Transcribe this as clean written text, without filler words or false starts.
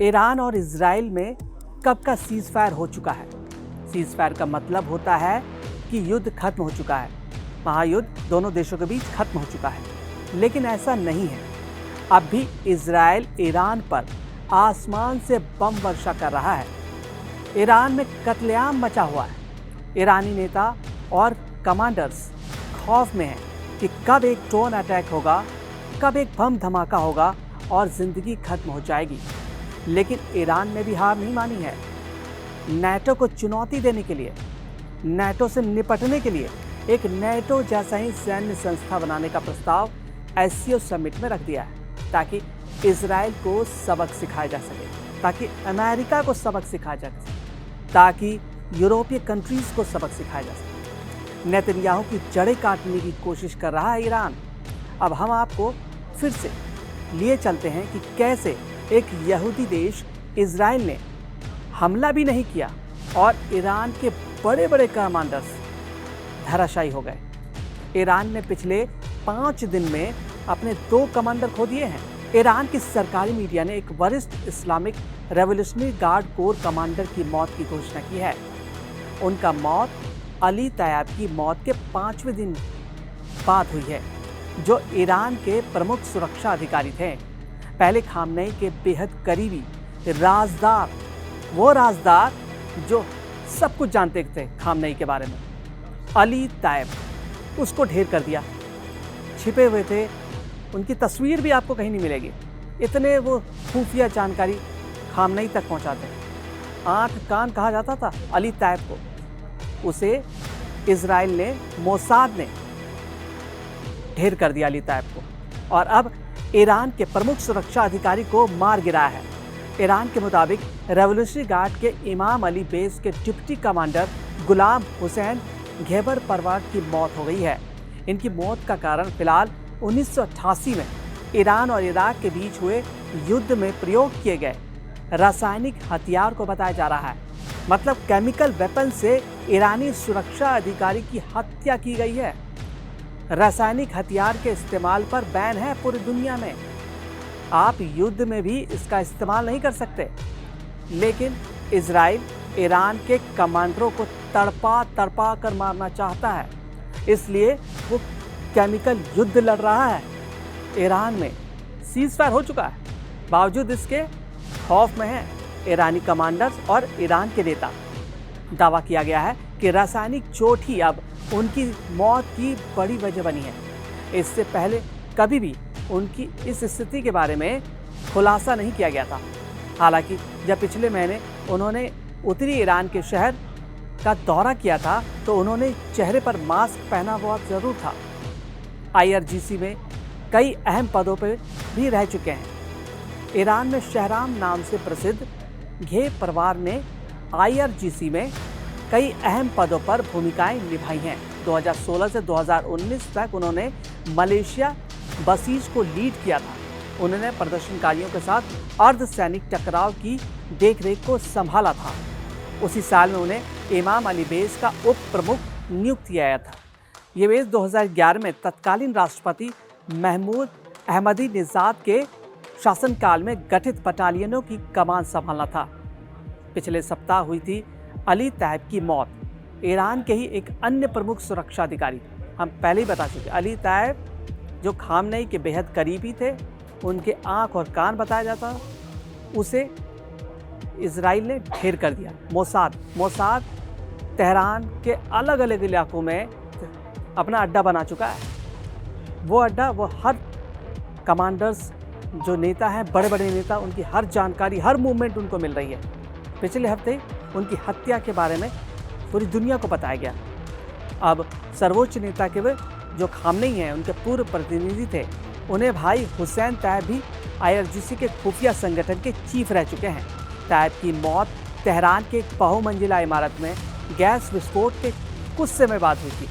Iran और Israel में कब का सीज फायर हो चुका है। सीज फायर का मतलब होता है कि युद्ध खत्म हो चुका है, महायुद्ध दोनों देशों के बीच खत्म हो चुका है। लेकिन ऐसा नहीं है। अब भी इजराइल ईरान पर आसमान से बम वर्षा कर रहा है। ईरान में कत्लेआम मचा हुआ है। ईरानी नेता और कमांडर्स खौफ में हैं कि कब एक ड्रोन अटैक होगा, कब एक बम धमाका होगा और जिंदगी खत्म हो जाएगी। लेकिन ईरान ने भी हार नहीं मानी है। नाटो को चुनौती देने के लिए, नाटो से निपटने के लिए एक नाटो जैसा ही सैन्य संस्था बनाने का प्रस्ताव एससीओ समिट में रख दिया है, ताकि इजराइल को सबक सिखाया जा सके, ताकि अमेरिका को सबक सिखाया जा सके, ताकि यूरोपीय कंट्रीज को सबक सिखाया जा सके। नेतन्याहू की जड़ें काटने की कोशिश कर रहा है ईरान। अब हम आपको फिर से लिए चलते हैं कि कैसे एक यहूदी देश इजराइल ने हमला भी नहीं किया और ईरान के बड़े बड़े कमांडर्स धराशायी हो गए। ईरान ने पिछले 5 दिन में अपने 2 कमांडर खो दिए हैं। ईरान की सरकारी मीडिया ने एक वरिष्ठ Islamic revolutionary guard core commander की मौत की घोषणा की है। उनका मौत अली तैयब की मौत के 5वें दिन बाद हुई है, जो ईरान के प्रमुख सुरक्षा अधिकारी थे। पहले खामनेई के बेहद करीबी राजदार, वो राजदार जो सब कुछ जानते थे खामनेई के बारे में, अली तैयब, उसको ढेर कर दिया। छिपे हुए थे, उनकी तस्वीर भी आपको कहीं नहीं मिलेगी। इतने वो खुफिया जानकारी खामनेई तक पहुंचाते। आंख कान कहा जाता था अली तैयब को। उसे इजराइल ने, मोसाद ने ढेर कर दिया अली तैयब को, और अब ईरान के प्रमुख सुरक्षा अधिकारी को मार गिराया है। ईरान के मुताबिक रेवोल्यूशनरी गार्ड के इमाम अली बेस के डिप्टी कमांडर गुलाम हुसैन घेबर परवार की मौत हो गई है। इनकी मौत का कारण फिलहाल 1988 में ईरान और इराक के बीच हुए युद्ध में प्रयोग किए गए रासायनिक हथियार को बताया जा रहा है। मतलब केमिकल वेपन से ईरानी सुरक्षा अधिकारी की हत्या की गई है। रासायनिक हथियार के इस्तेमाल पर बैन है पूरी दुनिया में। आप युद्ध में भी इसका इस्तेमाल नहीं कर सकते। लेकिन इजराइल ईरान के कमांडरों को तड़पा तड़पा कर मारना चाहता है, इसलिए वो केमिकल युद्ध लड़ रहा है। ईरान में सीज फायर हो चुका है, बावजूद इसके खौफ में हैं ईरानी कमांडर्स और ईरान के नेता। दावा किया गया है कि रासायनिक चोट ही अब उनकी मौत की बड़ी वजह बनी है। इससे पहले कभी भी उनकी इस स्थिति के बारे में खुलासा नहीं किया गया था। हालांकि जब पिछले महीने उन्होंने उत्तरी ईरान के शहर का दौरा किया था, तो उन्होंने चेहरे पर मास्क पहना हुआ जरूर था। IRGC में कई अहम पदों पर भी रह चुके हैं। ईरान में शहराम नाम से प्रसिद्ध घे परवार ने IRGC में कई अहम पदों पर भूमिकाएं निभाई हैं। 2016 से 2019 तक उन्होंने मलेशिया बसीज को लीड किया था। उन्होंने प्रदर्शनकारियों के साथ अर्धसैनिक टकराव की देखरेख को संभाला था। उसी साल में उन्हें इमाम अली बेस का उप प्रमुख नियुक्त किया गया था। ये बेस 2011 में तत्कालीन राष्ट्रपति महमूद अहमदीनेजाद के शासनकाल में गठित बटालियनों की कमान संभालना था। पिछले सप्ताह हुई थी अली तैयब की मौत। ईरान के ही एक अन्य प्रमुख सुरक्षा अधिकारी, हम पहले ही बता चुके, अली तैयब जो खामनेई के बेहद करीबी थे, उनके आंख और कान बताया जाता, उसे इजराइल ने ढेर कर दिया। मोसाद तेहरान के अलग अलग इलाकों में अपना अड्डा बना चुका है। वो अड्डा, वो हर कमांडर्स जो नेता हैं, बड़े बड़े नेता, उनकी हर जानकारी, हर मूवमेंट उनको मिल रही है। पिछले हफ्ते उनकी हत्या के बारे में पूरी दुनिया को बताया गया। अब सर्वोच्च नेता के वे जो खामनेई हैं, उनके पूर्व प्रतिनिधि थे, उन्हें भाई हुसैन तैयब भी IRGC के खुफिया संगठन के चीफ रह चुके हैं। तैयब की मौत तेहरान के एक बहुमंजिला इमारत में गैस विस्फोट के कुछ समय बाद हुई थी।